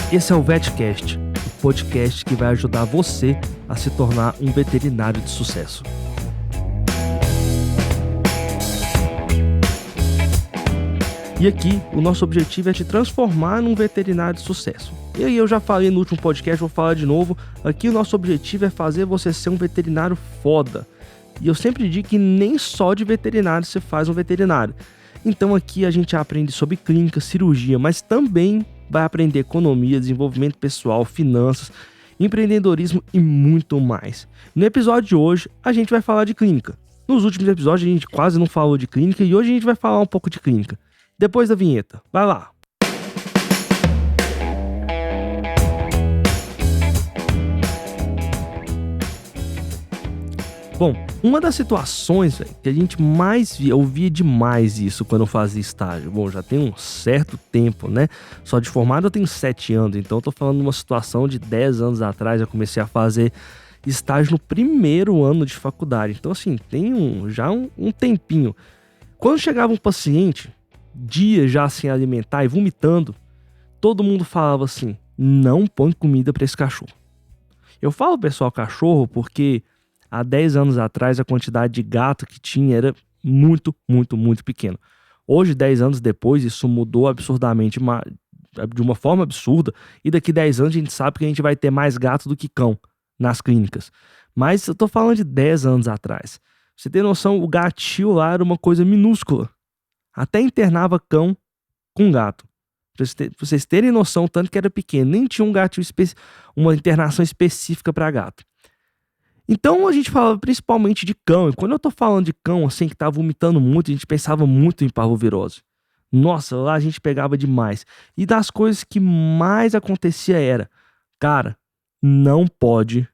Esse é o VetCast, o podcast que vai ajudar você a se tornar um veterinário de sucesso. E aqui, o nosso objetivo é te transformar num veterinário de sucesso. E aí, eu já falei no último podcast, vou falar de novo. Aqui o nosso objetivo é fazer você ser um veterinário foda. E eu sempre digo que nem só de veterinário se faz um veterinário. Então aqui a gente aprende sobre clínica, cirurgia, mas também vai aprender economia, desenvolvimento pessoal, finanças, empreendedorismo e muito mais. No episódio de hoje, a gente vai falar de clínica. Nos últimos episódios a gente quase não falou de clínica e hoje a gente vai falar um pouco de clínica. Depois da vinheta. Vai lá! Bom, uma das situações que a gente mais via, eu ouvia demais isso quando eu fazia estágio. Bom, já tem um certo tempo, né? Só de formado eu tenho 7 anos, então eu tô falando de uma situação de 10 anos atrás. Eu comecei a fazer estágio no primeiro ano de faculdade. Então, assim, tem já um tempinho. Quando chegava um paciente, dias já sem alimentar e vomitando, todo mundo falava assim: não põe comida para esse cachorro. Eu falo, pessoal, cachorro, porque há 10 anos atrás, a quantidade de gato que tinha era muito, muito, muito pequena. Hoje, 10 anos depois, isso mudou absurdamente, de uma forma absurda. E daqui 10 anos a gente sabe que a gente vai ter mais gato do que cão nas clínicas. Mas eu tô falando de 10 anos atrás. Você tem noção, o gatil lá era uma coisa minúscula. Até internava cão com gato. Pra vocês terem noção, tanto que era pequeno. Nem tinha um gatil uma internação específica para gato. Então a gente falava principalmente de cão, e quando eu tô falando de cão, assim, que tá vomitando muito, a gente pensava muito em parvovirose. Nossa, lá a gente pegava demais. E das coisas que mais acontecia era, cara, não pode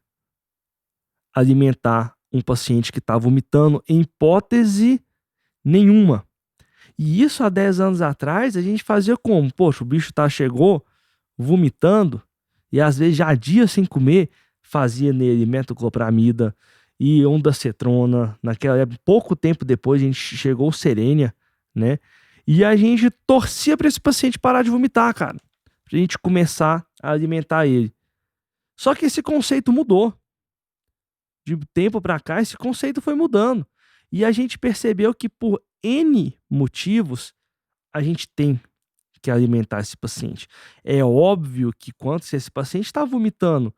alimentar um paciente que tá vomitando em hipótese nenhuma. E isso há 10 anos atrás a gente fazia como? Poxa, o bicho chegou vomitando, e às vezes já dias sem comer, fazia nele metoclopramida e ondansetrona. Naquela época, pouco tempo depois, a gente chegou o Serenia, né? E a gente torcia para esse paciente parar de vomitar, cara. Pra gente começar a alimentar ele. Só que esse conceito mudou. De tempo para cá, esse conceito foi mudando. E a gente percebeu que por N motivos, a gente tem que alimentar esse paciente. É óbvio que se esse paciente está vomitando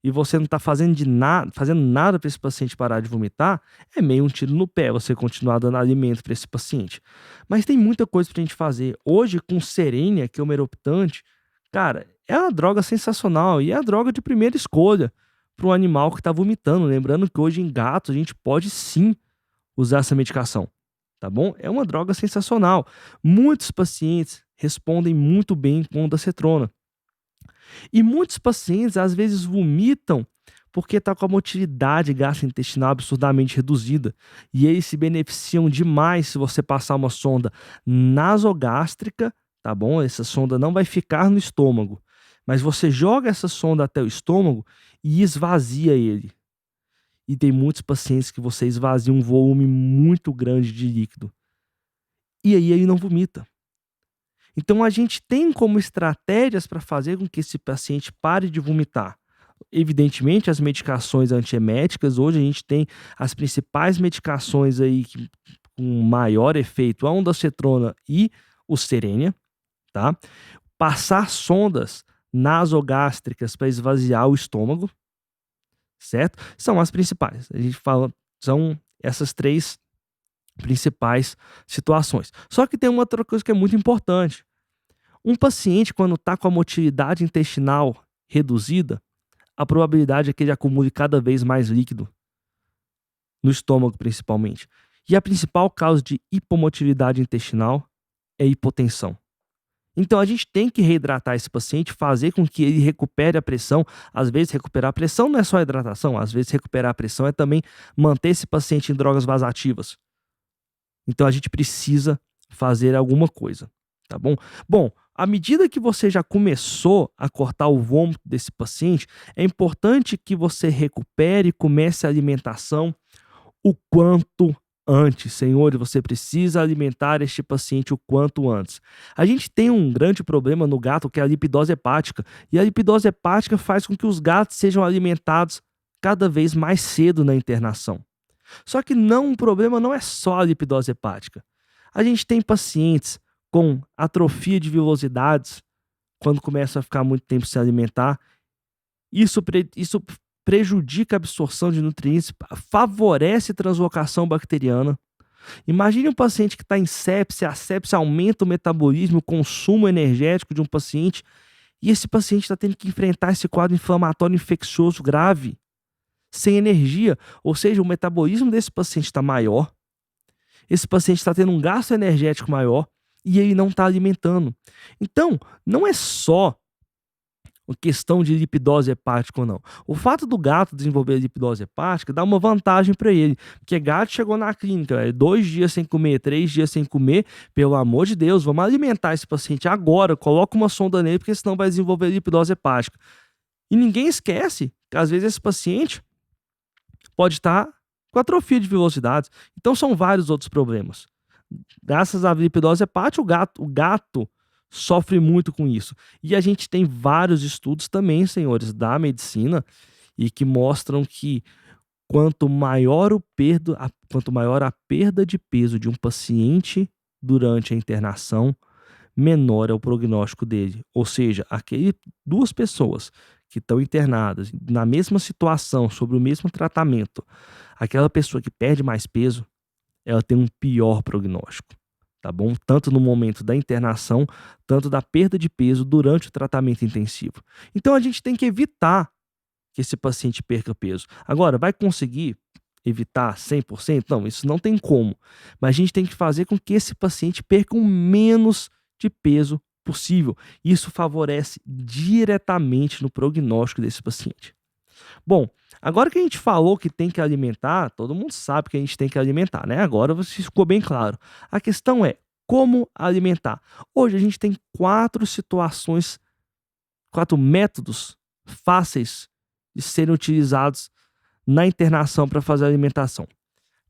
e você não está fazendo nada para esse paciente parar de vomitar, é meio um tiro no pé você continuar dando alimento para esse paciente. Mas tem muita coisa para a gente fazer. Hoje, com Serenia, que é o meroptante, cara, é uma droga sensacional e é a droga de primeira escolha para um animal que está vomitando. Lembrando que hoje em gatos a gente pode sim usar essa medicação, tá bom? É uma droga sensacional. Muitos pacientes respondem muito bem com ondansetrona. E muitos pacientes às vezes vomitam porque está com a motilidade gastrointestinal absurdamente reduzida. E eles se beneficiam demais se você passar uma sonda nasogástrica, tá bom? Essa sonda não vai ficar no estômago, mas você joga essa sonda até o estômago e esvazia ele. E tem muitos pacientes que você esvazia um volume muito grande de líquido. E aí ele não vomita. Então a gente tem como estratégias para fazer com que esse paciente pare de vomitar. Evidentemente, as medicações antieméticas, hoje a gente tem as principais medicações aí com maior efeito, a ondansetrona e o Serenia, tá? Passar sondas nasogástricas para esvaziar o estômago, certo? São as principais. A gente fala, são essas 3 principais situações. Só que tem uma outra coisa que é muito importante. Um paciente, quando está com a motilidade intestinal reduzida, a probabilidade é que ele acumule cada vez mais líquido no estômago, principalmente. E a principal causa de hipomotilidade intestinal é hipotensão. Então a gente tem que reidratar esse paciente, fazer com que ele recupere a pressão. Às vezes recuperar a pressão não é só hidratação, às vezes recuperar a pressão é também manter esse paciente em drogas vasativas. Então a gente precisa fazer alguma coisa, tá bom? Bom, à medida que você já começou a cortar o vômito desse paciente, é importante que você recupere e comece a alimentação o quanto antes. Senhores, você precisa alimentar este paciente o quanto antes. A gente tem um grande problema no gato, que é a lipidose hepática. E a lipidose hepática faz com que os gatos sejam alimentados cada vez mais cedo na internação. Só que o problema não é só a lipidose hepática. A gente tem pacientes com atrofia de vilosidades, quando começa a ficar muito tempo sem alimentar. Isso prejudica a absorção de nutrientes, favorece a translocação bacteriana. Imagine um paciente que está em sepse, a sepse aumenta o metabolismo, o consumo energético de um paciente, e esse paciente está tendo que enfrentar esse quadro inflamatório infeccioso grave, sem energia, ou seja, o metabolismo desse paciente está maior, esse paciente está tendo um gasto energético maior, e ele não está alimentando. Então, não é só questão de lipidose hepática ou não. O fato do gato desenvolver lipidose hepática dá uma vantagem para ele, porque gato chegou na clínica, 2 dias sem comer, 3 dias sem comer, pelo amor de Deus, vamos alimentar esse paciente agora, coloca uma sonda nele, porque senão vai desenvolver lipidose hepática. E ninguém esquece que às vezes esse paciente pode estar com atrofia de velocidades. Então são vários outros problemas. Graças à lipidose hepática, o gato sofre muito com isso. E a gente tem vários estudos também, senhores, da medicina, e que mostram que quanto maior a perda de peso de um paciente durante a internação, menor é o prognóstico dele. Ou seja, duas pessoas que estão internadas na mesma situação, sobre o mesmo tratamento, aquela pessoa que perde mais peso, ela tem um pior prognóstico. Tá bom? Tanto no momento da internação, tanto da perda de peso durante o tratamento intensivo. Então a gente tem que evitar que esse paciente perca peso. Agora, vai conseguir evitar 100%? Não, isso não tem como. Mas a gente tem que fazer com que esse paciente perca o menos de peso possível. Isso favorece diretamente no prognóstico desse paciente. Bom, agora que a gente falou que tem que alimentar, todo mundo sabe que a gente tem que alimentar, né? Agora ficou bem claro. A questão é como alimentar. Hoje a gente tem 4 métodos fáceis de serem utilizados na internação para fazer a alimentação.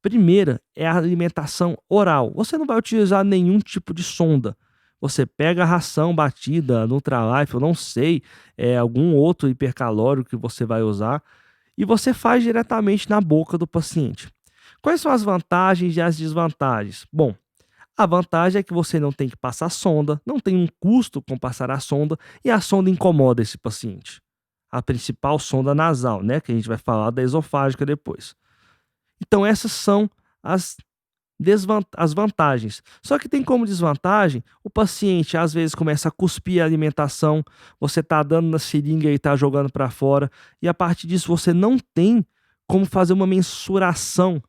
Primeira é a alimentação oral. Você não vai utilizar nenhum tipo de sonda. Você pega a ração batida, Nutralife, eu não sei, algum outro hipercalórico que você vai usar, e você faz diretamente na boca do paciente. Quais são as vantagens e as desvantagens? Bom, a vantagem é que você não tem que passar sonda, não tem um custo com passar a sonda, e a sonda incomoda esse paciente. A principal sonda nasal, né, que a gente vai falar da esofágica depois. Então essas são as vantagens. Só que tem como desvantagem, o paciente às vezes começa a cuspir a alimentação, você está dando na seringa e está jogando para fora, e a partir disso você não tem como fazer uma mensuração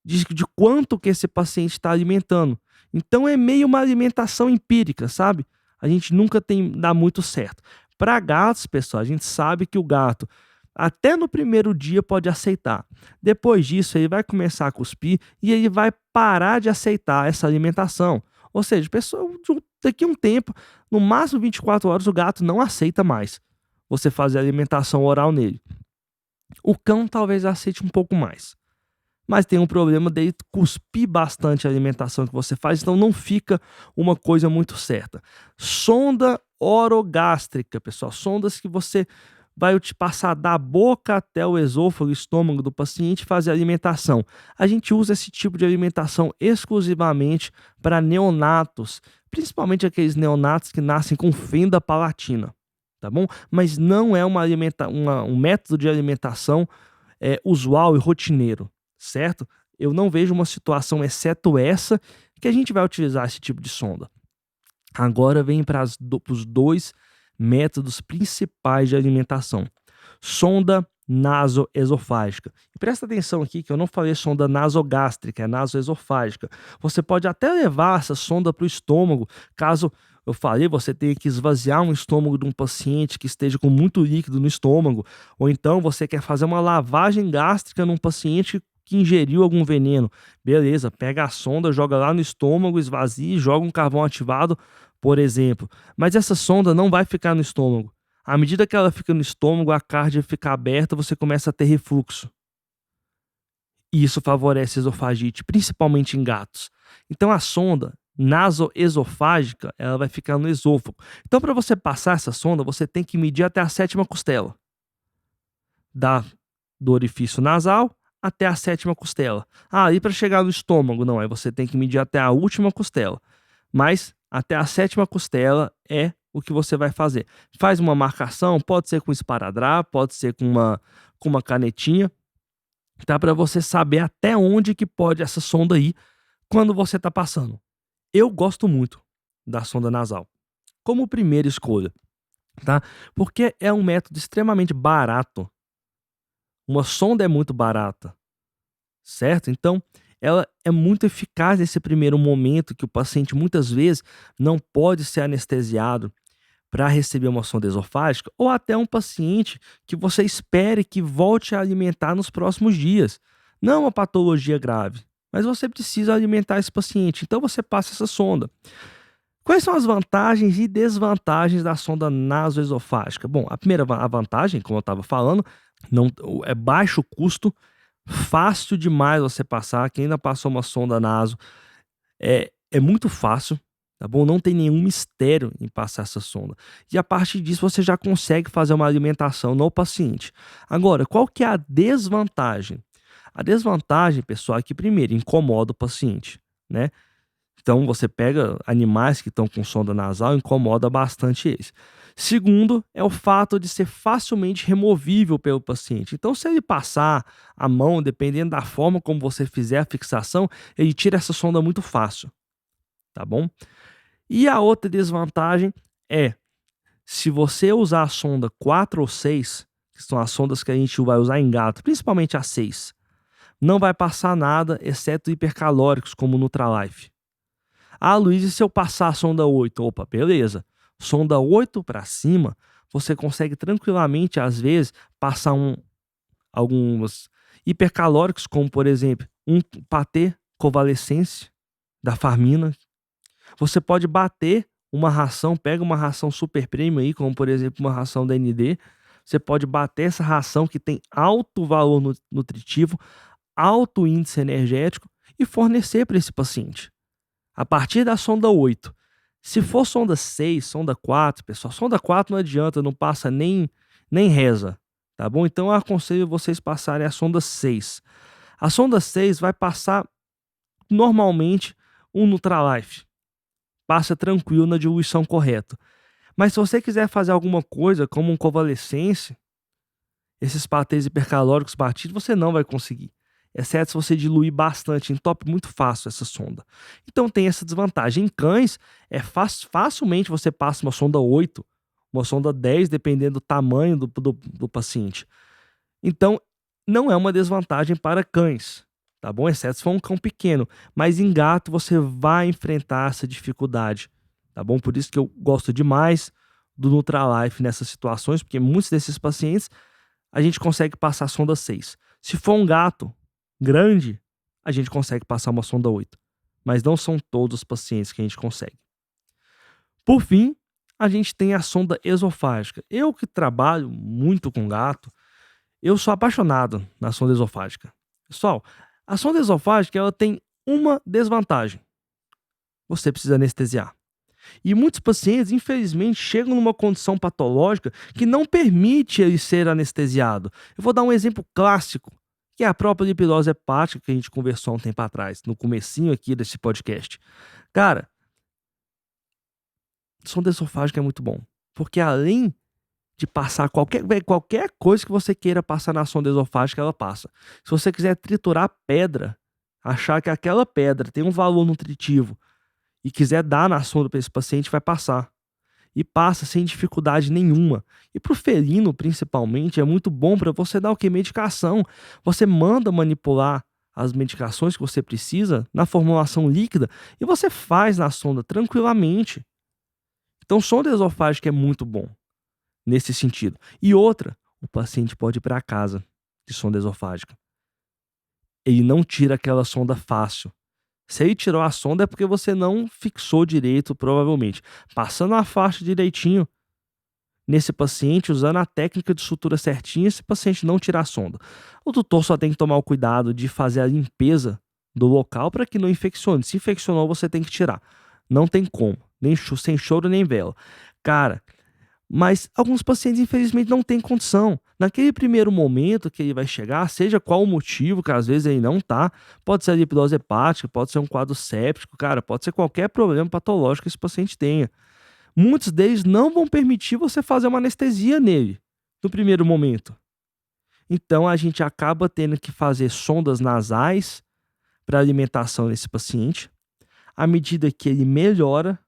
de quanto que esse paciente está alimentando. Então é meio uma alimentação empírica, sabe? A gente nunca dá muito certo. Para gatos, pessoal, a gente sabe que o gato até no primeiro dia pode aceitar. Depois disso, ele vai começar a cuspir e ele vai parar de aceitar essa alimentação. Ou seja, daqui a um tempo, no máximo 24 horas, o gato não aceita mais você fazer alimentação oral nele. O cão talvez aceite um pouco mais. Mas tem um problema dele cuspir bastante a alimentação que você faz, então não fica uma coisa muito certa. Sonda orogástrica, pessoal. Sondas que você vai te passar da boca até o esôfago, estômago do paciente e fazer a alimentação. A gente usa esse tipo de alimentação exclusivamente para neonatos, principalmente aqueles neonatos que nascem com fenda palatina, tá bom? Mas não é um método de alimentação usual e rotineiro, certo? Eu não vejo uma situação, exceto essa, que a gente vai utilizar esse tipo de sonda. Agora vem para os 2 métodos principais de alimentação. Sonda nasoesofágica. E presta atenção aqui que eu não falei sonda nasogástrica, é nasoesofágica. Você pode até levar essa sonda para o estômago, caso eu falei, você tenha que esvaziar um estômago de um paciente que esteja com muito líquido no estômago, ou então você quer fazer uma lavagem gástrica num paciente que ingeriu algum veneno. Beleza, pega a sonda, joga lá no estômago, esvazia e joga um carvão ativado, por exemplo. Mas essa sonda não vai ficar no estômago. À medida que ela fica no estômago, a cárdea fica aberta, você começa a ter refluxo. E isso favorece a esofagite, principalmente em gatos. Então a sonda nasoesofágica, ela vai ficar no esôfago. Então para você passar essa sonda, você tem que medir até a 7ª costela. Do orifício nasal até a 7ª costela. E para chegar no estômago, não, aí você tem que medir até a última costela. Mas até a 7ª costela é o que você vai fazer. Faz uma marcação, pode ser com esparadrapo, pode ser com uma canetinha, tá? Para você saber até onde que pode essa sonda ir quando você tá passando. Eu gosto muito da sonda nasal como primeira escolha, tá? Porque é um método extremamente barato. Uma sonda é muito barata, certo? Então, ela é muito eficaz nesse primeiro momento que o paciente muitas vezes não pode ser anestesiado para receber uma sonda esofágica, ou até um paciente que você espere que volte a alimentar nos próximos dias. Não uma patologia grave, mas você precisa alimentar esse paciente, então você passa essa sonda. Quais são as vantagens e desvantagens da sonda nasoesofágica? Bom, a vantagem, como eu estava falando, não é baixo custo, fácil demais você passar. Quem ainda passou uma sonda naso, é muito fácil, tá bom? Não tem nenhum mistério em passar essa sonda. E a partir disso você já consegue fazer uma alimentação no paciente. Agora, qual que é a desvantagem? A desvantagem, pessoal, é que primeiro incomoda o paciente, né? Então você pega animais que estão com sonda nasal, incomoda bastante eles. Segundo, é o fato de ser facilmente removível pelo paciente. Então, se ele passar a mão, dependendo da forma como você fizer a fixação, ele tira essa sonda muito fácil, tá bom? E a outra desvantagem é, se você usar a sonda 4 ou 6, que são as sondas que a gente vai usar em gato, principalmente a 6, não vai passar nada, exceto hipercalóricos, como o Nutralife. Luiz, e se eu passar a sonda 8? Opa, beleza. Sonda 8 para cima, você consegue tranquilamente, às vezes, passar alguns hipercalóricos, como, por exemplo, um patê convalescência da Farmina. Você pode bater uma ração, pega uma ração super premium aí, como, por exemplo, uma ração da ND. Você pode bater essa ração que tem alto valor nutritivo, alto índice energético e fornecer para esse paciente. A partir da sonda 8. Se for sonda 6, sonda 4, pessoal, sonda 4 não adianta, não passa nem reza, tá bom? Então eu aconselho vocês passarem a sonda 6. A sonda 6 vai passar normalmente um Nutralife. Passa tranquilo na diluição correta. Mas se você quiser fazer alguma coisa, como um convalescência, esses patês hipercalóricos batidos, você não vai conseguir. Exceto se você diluir bastante, entope muito fácil essa sonda. Então tem essa desvantagem. Em cães, facilmente você passa uma sonda 8, uma sonda 10, dependendo do tamanho do paciente. Então, não é uma desvantagem para cães, tá bom? Exceto se for um cão pequeno. Mas em gato você vai enfrentar essa dificuldade, tá bom? Por isso que eu gosto demais do Nutralife nessas situações, porque muitos desses pacientes a gente consegue passar a sonda 6. Se for um gato grande, a gente consegue passar uma sonda 8. Mas não são todos os pacientes que a gente consegue. Por fim, a gente tem a sonda esofágica. Eu que trabalho muito com gato, eu sou apaixonado na sonda esofágica. Pessoal, a sonda esofágica ela tem uma desvantagem. Você precisa anestesiar. E muitos pacientes, infelizmente, chegam numa condição patológica que não permite ele ser anestesiado. Eu vou dar um exemplo clássico, que é a própria lipidose hepática que a gente conversou há um tempo atrás, no comecinho aqui desse podcast. Cara, sonda esofágica é muito bom, porque além de passar qualquer coisa que você queira passar na sonda esofágica, ela passa. Se você quiser triturar pedra, achar que aquela pedra tem um valor nutritivo e quiser dar na sonda para esse paciente, vai passar. E passa sem dificuldade nenhuma. E para o felino, principalmente, é muito bom para você dar o que? Medicação. Você manda manipular as medicações que você precisa na formulação líquida e você faz na sonda tranquilamente. Então, sonda esofágica é muito bom nesse sentido. E outra, o paciente pode ir para casa de sonda esofágica. Ele não tira aquela sonda fácil. Se ele tirou a sonda é porque você não fixou direito, provavelmente. Passando a faixa direitinho, nesse paciente usando a técnica de sutura certinha, esse paciente não tirar a sonda. O tutor só tem que tomar o cuidado de fazer a limpeza do local para que não infeccione. Se infeccionou, você tem que tirar. Não tem como, sem choro nem vela. Cara, mas alguns pacientes, infelizmente, não têm condição. Naquele primeiro momento que ele vai chegar, seja qual o motivo, que às vezes ele não tá, pode ser a lipidose hepática, pode ser um quadro séptico, cara, pode ser qualquer problema patológico que esse paciente tenha. Muitos deles não vão permitir você fazer uma anestesia nele, no primeiro momento. Então, a gente acaba tendo que fazer sondas nasais para alimentação desse paciente. À medida que ele melhora,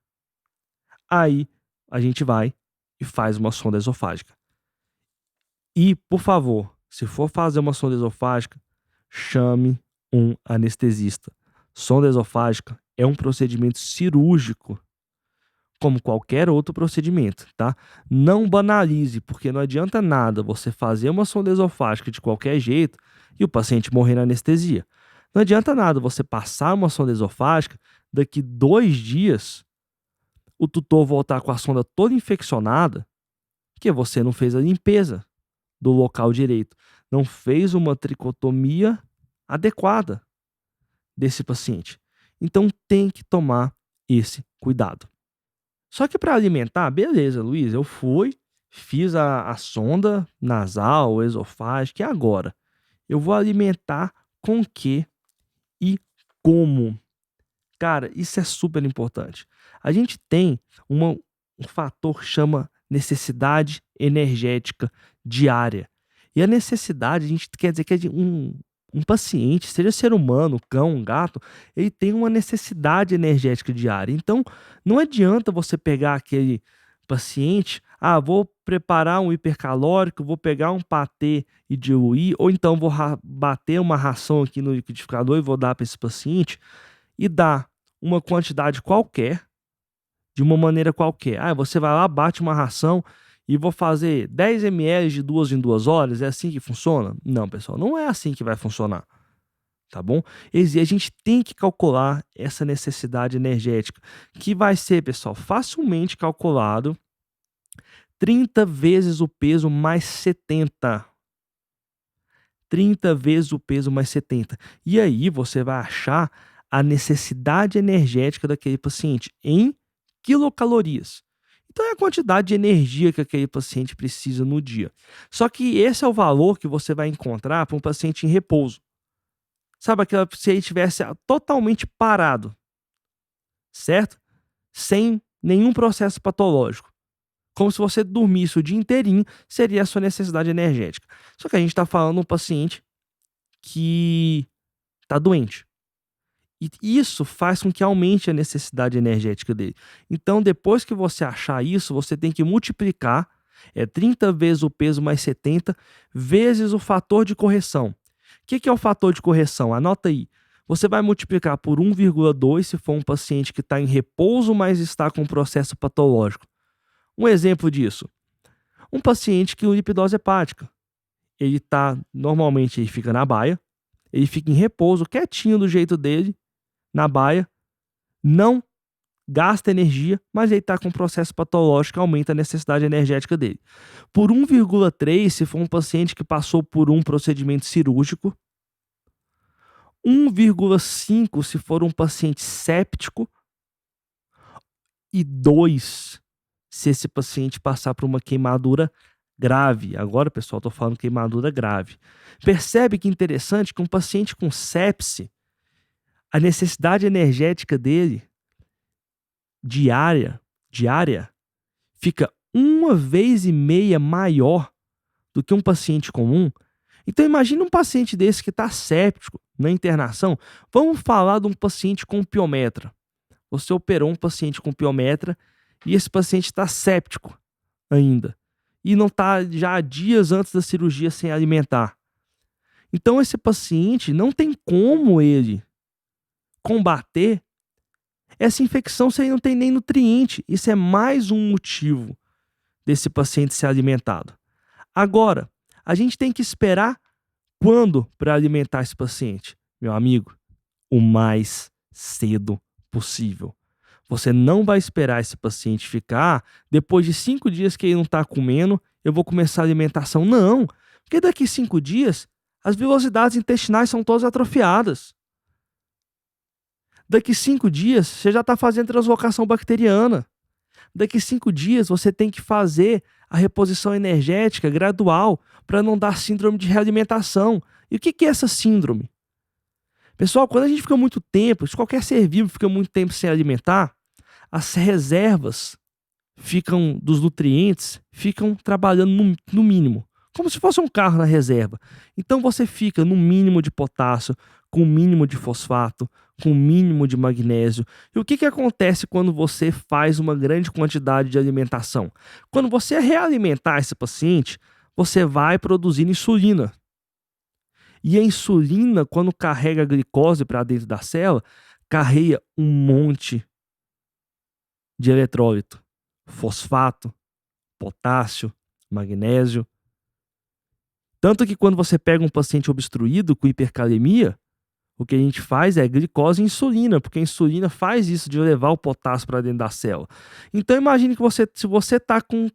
aí a gente vai e faz uma sonda esofágica. E, por favor, se for fazer uma sonda esofágica, chame um anestesista. Sonda esofágica é um procedimento cirúrgico, como qualquer outro procedimento, tá? Não banalize, porque não adianta nada você fazer uma sonda esofágica de qualquer jeito e o paciente morrer na anestesia. Não adianta nada você passar uma sonda esofágica, daqui 2 dias o tutor voltar com a sonda toda infeccionada, porque você não fez a limpeza do local direito, não fez uma tricotomia adequada desse paciente. Então tem que tomar esse cuidado. Só que para alimentar, beleza, Luiz, eu fui, fiz a sonda nasal, esofágica, e agora? Eu vou alimentar com o que e como? Cara, isso é super importante. A gente tem um fator que chama necessidade energética diária. E a necessidade, a gente quer dizer que é de um paciente, seja ser humano, cão, gato, ele tem uma necessidade energética diária. Então, não adianta você pegar aquele paciente, vou preparar um hipercalórico, vou pegar um patê e diluir, ou então vou bater uma ração aqui no liquidificador e vou dar para esse paciente, e dar uma quantidade qualquer, de uma maneira qualquer. Você vai lá, bate uma ração e vou fazer 10 ml de 2 em 2 horas, é assim que funciona? Não, pessoal, não é assim que vai funcionar, tá bom? A gente tem que calcular essa necessidade energética, que vai ser, pessoal, facilmente calculado 30 vezes o peso mais 70. 30 vezes o peso mais 70. E aí você vai achar a necessidade energética daquele paciente em quilocalorias. Então é a quantidade de energia que aquele paciente precisa no dia. Só que esse é o valor que você vai encontrar para um paciente em repouso. Sabe, se ele estivesse totalmente parado, certo? Sem nenhum processo patológico. Como se você dormisse o dia inteirinho, seria a sua necessidade energética. Só que a gente está falando de um paciente que está doente. E isso faz com que aumente a necessidade energética dele. Então, depois que você achar isso, você tem que multiplicar 30 vezes o peso mais 70 vezes o fator de correção. O que é o fator de correção? Anota aí. Você vai multiplicar por 1,2 se for um paciente que está em repouso, mas está com um processo patológico. Um exemplo disso. Um paciente que tem lipidose hepática. Normalmente ele fica na baia, ele fica em repouso, quietinho do jeito dele, na baia, não gasta energia, mas ele está com um processo patológico, aumenta a necessidade energética dele. Por 1,3 se for um paciente que passou por um procedimento cirúrgico, 1,5 se for um paciente séptico, e 2 se esse paciente passar por uma queimadura grave. Agora, pessoal, estou falando queimadura grave. Percebe que interessante que um paciente com sepse, a necessidade energética dele diária fica 1,5 vezes maior do que um paciente comum. Então imagine um paciente desse que está séptico na internação. Vamos falar de um paciente com piometra. Você operou um paciente com piometra e esse paciente está séptico ainda. E não está já há dias antes da cirurgia sem alimentar. Então esse paciente não tem como ele combater essa infecção se ele não tem nem nutriente. Isso é mais um motivo desse paciente ser alimentado. Agora, a gente tem que esperar quando para alimentar esse paciente? Meu amigo, o mais cedo possível. Você não vai esperar esse paciente ficar, depois de 5 dias que ele não está comendo, eu vou começar a alimentação. Não, porque daqui 5 dias, as velocidades intestinais são todas atrofiadas. Daqui 5 dias, você já está fazendo translocação bacteriana. Daqui 5 dias, você tem que fazer a reposição energética gradual para não dar síndrome de realimentação. E o que é essa síndrome? Pessoal, quando a gente fica muito tempo, se qualquer ser vivo fica muito tempo sem alimentar, as reservas dos nutrientes ficam trabalhando no mínimo, como se fosse um carro na reserva. Então você fica no mínimo de potássio, com o mínimo de fosfato, com o mínimo de magnésio. E o que acontece quando você faz uma grande quantidade de alimentação? Quando você realimentar esse paciente, você vai produzir insulina. E a insulina, quando carrega a glicose para dentro da célula, carrega um monte de eletrólito, fosfato, potássio, magnésio. Tanto que quando você pega um paciente obstruído com hipercalemia, o que a gente faz é glicose e insulina, porque a insulina faz isso de levar o potássio para dentro da célula. Então imagine que se você está com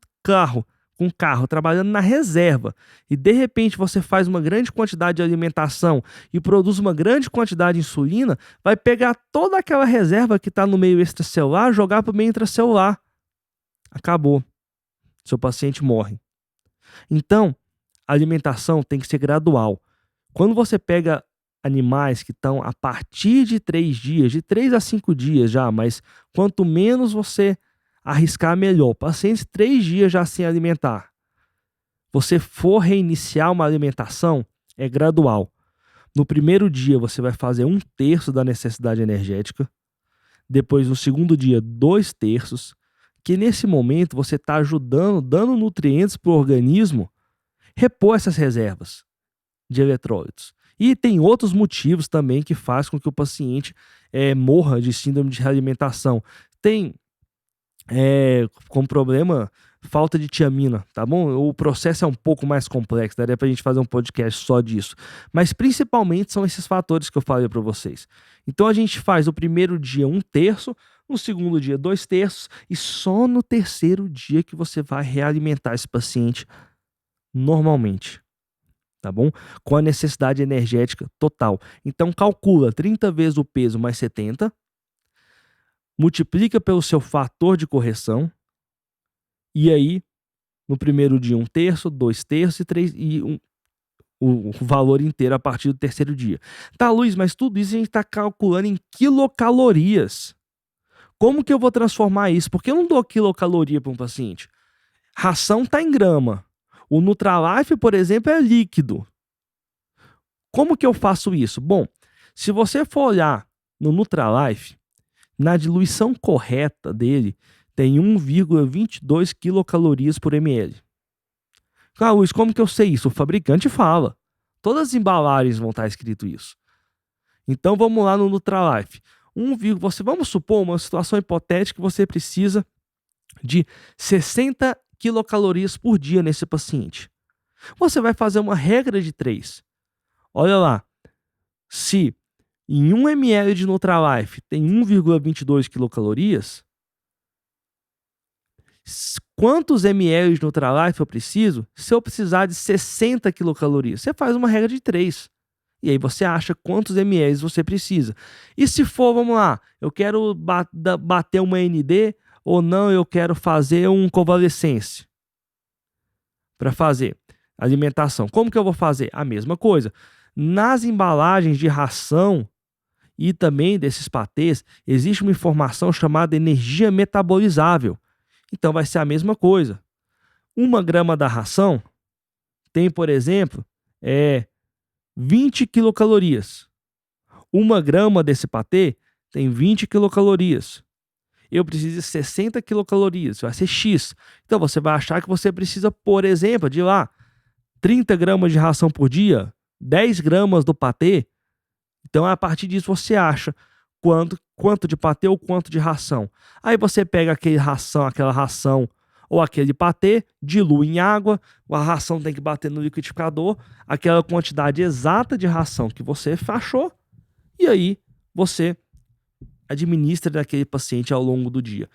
um carro trabalhando na reserva e de repente você faz uma grande quantidade de alimentação e produz uma grande quantidade de insulina, vai pegar toda aquela reserva que está no meio extracelular e jogar para o meio intracelular. Acabou. Seu paciente morre. Então, a alimentação tem que ser gradual. Quando você pega animais que estão a partir de 3 dias, de 3 a 5 dias já, mas quanto menos você arriscar, melhor. Pacientes 3 dias já sem alimentar. Você for reiniciar uma alimentação, é gradual. No primeiro dia, você vai fazer 1/3 da necessidade energética. Depois, no segundo dia, 2/3. Que nesse momento, você está ajudando, dando nutrientes para o organismo repor essas reservas de eletrólitos. E tem outros motivos também que faz com que o paciente morra de síndrome de realimentação. Tem como problema falta de tiamina, tá bom? O processo é um pouco mais complexo, daria pra gente fazer um podcast só disso. Mas principalmente são esses fatores que eu falei para vocês. Então a gente faz o primeiro dia 1/3, no segundo dia 2/3 e só no terceiro dia que você vai realimentar esse paciente normalmente, tá bom? Com a necessidade energética total. Então calcula 30 vezes o peso mais 70, multiplica pelo seu fator de correção, e aí, no primeiro dia 1/3, 2/3 e 3, o valor inteiro a partir do terceiro dia. Tá, Luiz, mas tudo isso a gente está calculando em quilocalorias. Como que eu vou transformar isso? Porque eu não dou quilocaloria para um paciente. Ração está em grama. O Nutralife, por exemplo, é líquido. Como que eu faço isso? Bom, se você for olhar no Nutralife, na diluição correta dele, tem 1,22 quilocalorias por ml. Ah, Luiz, como que eu sei isso? O fabricante fala. Todas as embalagens vão estar escrito isso. Então vamos lá no Nutralife. Vamos supor uma situação hipotética que você precisa de 60 quilocalorias por dia nesse paciente. Você vai fazer uma regra de 3. Olha lá. Se em 1 ml de Nutralife tem 1,22 quilocalorias, quantos ml de Nutralife eu preciso se eu precisar de 60 quilocalorias? Você faz uma regra de 3. E aí você acha quantos ml você precisa. E se for, vamos lá, eu quero bater uma ND ou não, eu quero fazer um convalescência para fazer alimentação. Como que eu vou fazer? A mesma coisa. Nas embalagens de ração e também desses patês, existe uma informação chamada energia metabolizável. Então vai ser a mesma coisa. 1 grama da ração tem, por exemplo, 20 quilocalorias. 1 grama desse patê tem 20 quilocalorias. Eu preciso de 60 quilocalorias, vai ser X. Então você vai achar que você precisa, por exemplo, de 30 gramas de ração por dia, 10 gramas do patê. Então a partir disso você acha quanto de patê ou quanto de ração. Aí você pega aquela ração ou aquele patê, dilui em água, a ração tem que bater no liquidificador, aquela quantidade exata de ração que você achou, e aí você administra naquele paciente ao longo do dia.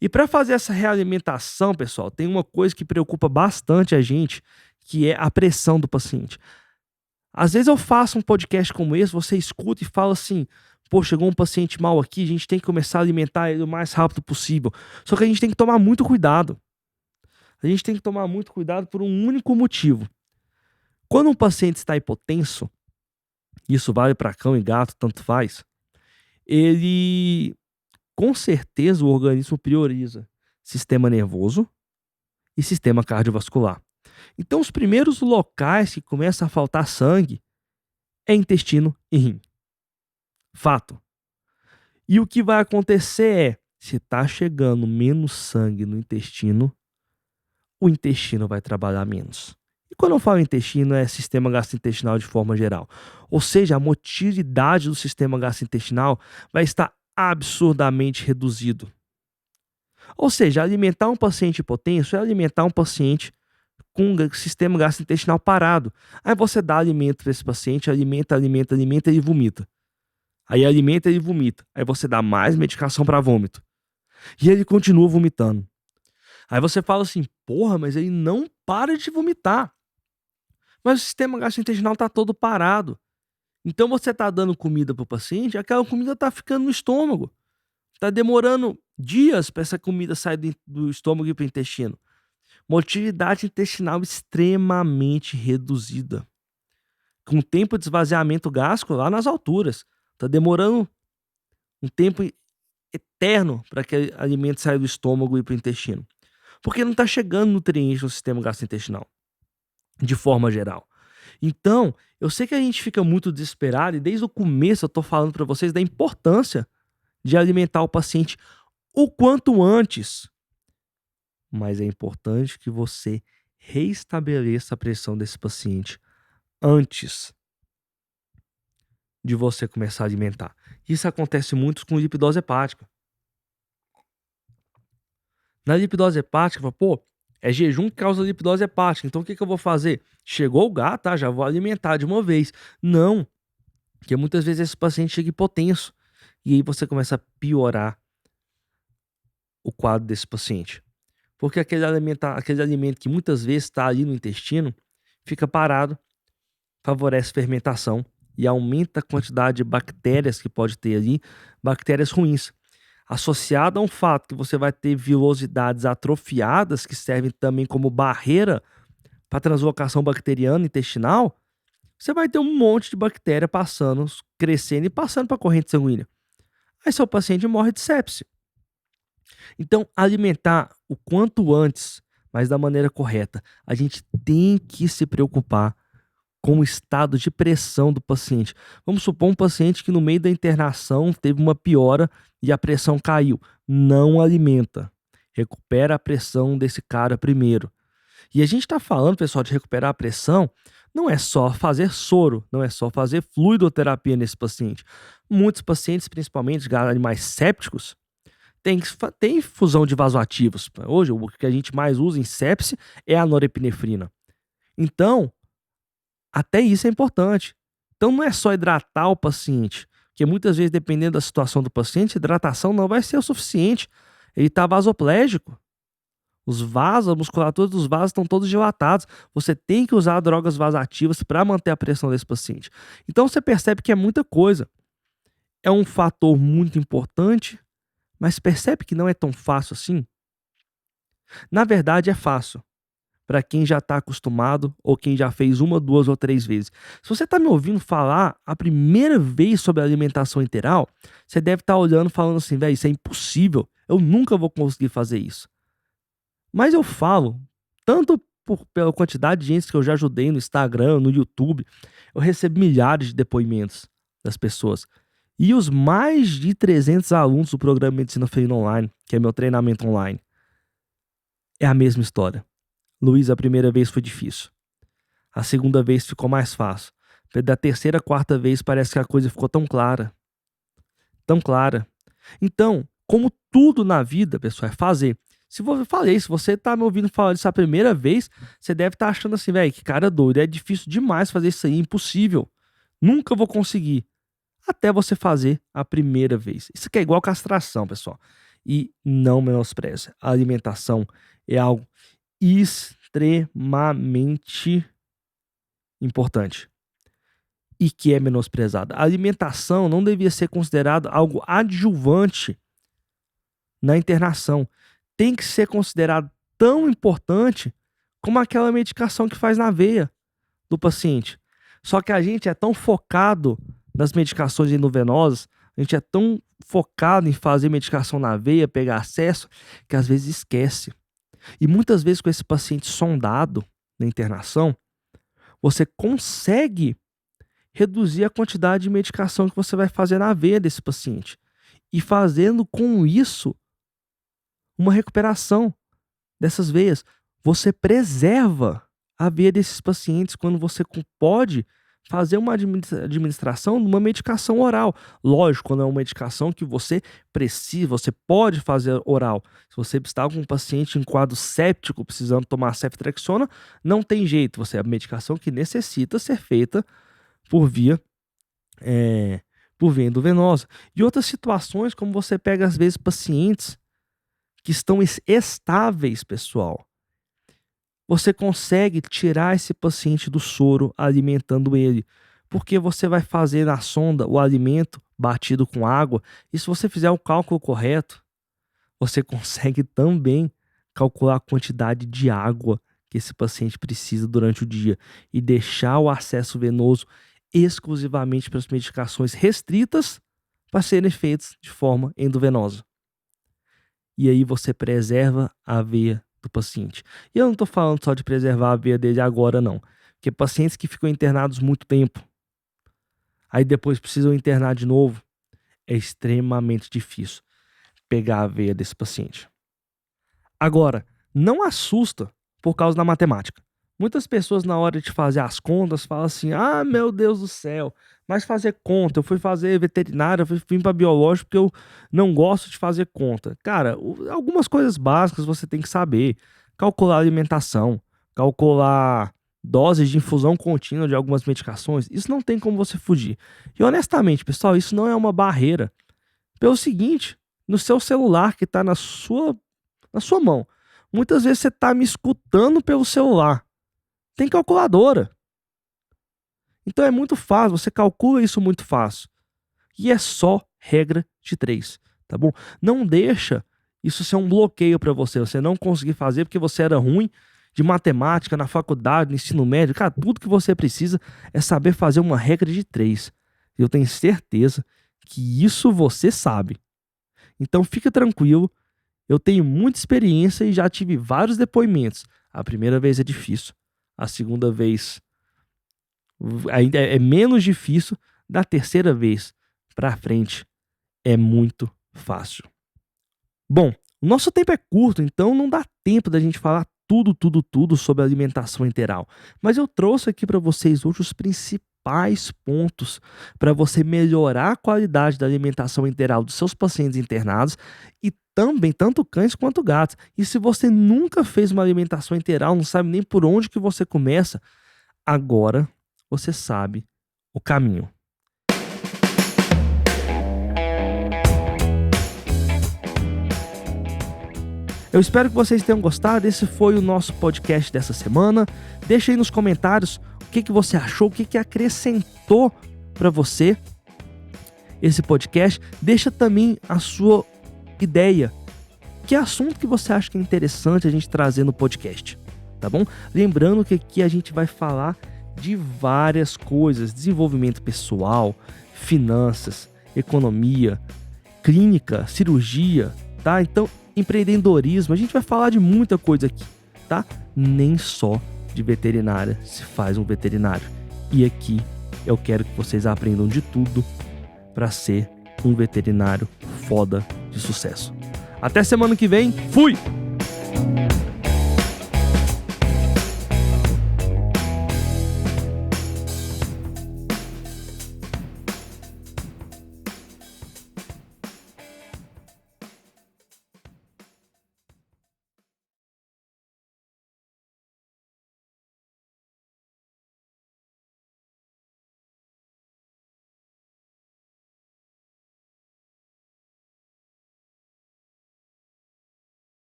E para fazer essa realimentação, pessoal, tem uma coisa que preocupa bastante a gente, que é a pressão do paciente. Às vezes eu faço um podcast como esse, você escuta e fala assim: pô, chegou um paciente mal aqui, a gente tem que começar a alimentar ele o mais rápido possível. Só que a gente tem que tomar muito cuidado. A gente tem que tomar muito cuidado por um único motivo. Quando um paciente está hipotenso, isso vale para cão e gato, tanto faz, ele, com certeza, o organismo prioriza sistema nervoso e sistema cardiovascular. Então, os primeiros locais que começa a faltar sangue é intestino e rim. Fato. E o que vai acontecer é, se está chegando menos sangue no intestino, o intestino vai trabalhar menos. E quando eu falo intestino, é sistema gastrointestinal de forma geral. Ou seja, a motilidade do sistema gastrointestinal vai estar absurdamente reduzido. Ou seja, alimentar um paciente hipotenso é alimentar um paciente com o sistema gastrointestinal parado. Aí você dá alimento para esse paciente, alimenta, ele vomita. Aí alimenta, ele vomita. Aí você dá mais medicação para vômito. E ele continua vomitando. Aí você fala assim: porra, mas ele não para de vomitar. Mas o sistema gastrointestinal está todo parado. Então você está dando comida para o paciente, aquela comida está ficando no estômago. Está demorando dias para essa comida sair do estômago e para o intestino. Motilidade intestinal extremamente reduzida. Com tempo de esvaziamento gástrico lá nas alturas. Está demorando um tempo eterno para que o alimento saia do estômago e para o intestino. Porque não está chegando nutriente no sistema gastrointestinal, de forma geral. Então, eu sei que a gente fica muito desesperado e desde o começo eu estou falando para vocês da importância de alimentar o paciente o quanto antes. Mas é importante que você reestabeleça a pressão desse paciente antes de você começar a alimentar. Isso acontece muito com lipidose hepática. Na lipidose hepática, pô, é jejum que causa lipidose hepática. Então o que eu vou fazer? Chegou o gato, tá? Já vou alimentar de uma vez. Não. Porque muitas vezes esse paciente chega hipotenso. E aí você começa a piorar o quadro desse paciente. Porque aquele alimento que muitas vezes está ali no intestino, fica parado, favorece fermentação e aumenta a quantidade de bactérias que pode ter ali, bactérias ruins. Associado a um fato que você vai ter vilosidades atrofiadas, que servem também como barreira para a translocação bacteriana intestinal, você vai ter um monte de bactéria passando, crescendo e passando para a corrente sanguínea. Aí seu paciente morre de sepse. Então, alimentar o quanto antes, mas da maneira correta. A gente tem que se preocupar com o estado de pressão do paciente. Vamos supor um paciente que no meio da internação teve uma piora e a pressão caiu. Não alimenta. Recupera a pressão desse cara primeiro. E a gente está falando, pessoal, de recuperar a pressão, não é só fazer soro, não é só fazer fluidoterapia nesse paciente. Muitos pacientes, principalmente animais sépticos, tem infusão de vasoativos. Hoje, o que a gente mais usa em sepse é a norepinefrina. Então, até isso é importante. Então, não é só hidratar o paciente, porque muitas vezes, dependendo da situação do paciente, hidratação não vai ser o suficiente. Ele está vasoplégico. Os vasos, a musculatura dos vasos estão todos dilatados. Você tem que usar drogas vasoativas para manter a pressão desse paciente. Então, você percebe que é muita coisa. É um fator muito importante, mas percebe que não é tão fácil assim? Na verdade, é fácil. Para quem já está acostumado ou quem já fez 1, 2 ou 3 vezes. Se você está me ouvindo falar a primeira vez sobre alimentação enteral, você deve estar olhando falando assim: velho, isso é impossível, eu nunca vou conseguir fazer isso. Mas eu falo, tanto pela quantidade de gente que eu já ajudei no Instagram, no YouTube, eu recebo milhares de depoimentos das pessoas. E os mais de 300 alunos do programa Medicina Feminina Online, que é meu treinamento online, é a mesma história. Luiz, a primeira vez foi difícil. A segunda vez ficou mais fácil. Da terceira, quarta vez parece que a coisa ficou tão clara. Tão clara. Então, como tudo na vida, pessoal, é fazer. Se você tá me ouvindo falar disso a primeira vez, você deve estar achando assim, velho, que cara doido. É difícil demais fazer isso aí, impossível. Nunca vou conseguir. até você fazer a primeira vez. Isso aqui é igual castração, pessoal. E não menospreze. A alimentação é algo extremamente importante e que é menosprezada. A alimentação não devia ser considerada algo adjuvante na internação. Tem que ser considerado tão importante como aquela medicação que faz na veia do paciente. Só que a gente é tão focado nas medicações endovenosas, a gente é tão focado em fazer medicação na veia, pegar acesso, que às vezes esquece. E muitas vezes com esse paciente sondado na internação, você consegue reduzir a quantidade de medicação que você vai fazer na veia desse paciente. E fazendo com isso uma recuperação dessas veias. Você preserva a veia desses pacientes quando você pode fazer uma administração de uma medicação oral. Lógico, quando é uma medicação que você precisa, você pode fazer oral. Se você está com um paciente em quadro séptico, precisando tomar ceftriaxona, não tem jeito. Você é a medicação que necessita ser feita por via endovenosa. E outras situações, como você pega às vezes pacientes que estão estáveis, pessoal. Você consegue tirar esse paciente do soro alimentando ele, porque você vai fazer na sonda o alimento batido com água, e se você fizer o cálculo correto, você consegue também calcular a quantidade de água que esse paciente precisa durante o dia e deixar o acesso venoso exclusivamente para as medicações restritas para serem feitas de forma endovenosa. E aí você preserva a veia do paciente. E eu não estou falando só de preservar a veia dele agora, não. Porque pacientes que ficam internados muito tempo, aí depois precisam internar de novo, é extremamente difícil pegar a veia desse paciente. Agora, não assusta por causa da matemática. Muitas pessoas, na hora de fazer as contas, falam assim: ah, meu Deus do céu, mas fazer conta, eu fui fazer veterinária, eu vim para biológico porque eu não gosto de fazer conta. Cara, algumas coisas básicas você tem que saber. Calcular alimentação, calcular doses de infusão contínua de algumas medicações, isso não tem como você fugir. E honestamente, pessoal, isso não é uma barreira. Pelo seguinte, no seu celular que está na sua mão, muitas vezes você está me escutando pelo celular. Tem calculadora. Então é muito fácil, você calcula isso muito fácil. E é só regra de 3, tá bom? Não deixa isso ser um bloqueio para você não conseguir fazer porque você era ruim de matemática na faculdade, no ensino médio. Cara, tudo que você precisa é saber fazer uma regra de 3. Eu tenho certeza que isso você sabe. Então fica tranquilo, eu tenho muita experiência e já tive vários depoimentos. A primeira vez é difícil. A segunda vez ainda é menos difícil. Da terceira vez para frente é muito fácil. Bom, o nosso tempo é curto, então não dá tempo da gente falar tudo sobre alimentação enteral. Mas eu trouxe aqui para vocês hoje os principais pontos para você melhorar a qualidade da alimentação enteral dos seus pacientes internados e também tanto cães quanto gatos. E se você nunca fez uma alimentação enteral, não sabe nem por onde que você começa, agora você sabe o caminho. Eu espero que vocês tenham gostado. Esse foi o nosso podcast dessa semana. Deixa aí nos comentários o que você achou, o que acrescentou para você esse podcast. Deixa também a sua ideia. Que assunto que você acha que é interessante a gente trazer no podcast, tá bom? Lembrando que aqui a gente vai falar de várias coisas: desenvolvimento pessoal, finanças, economia, clínica, cirurgia, tá? Então, empreendedorismo, a gente vai falar de muita coisa aqui, tá? Nem só de veterinária se faz um veterinário. E aqui eu quero que vocês aprendam de tudo para ser um veterinário foda de sucesso. Até semana que vem. Fui!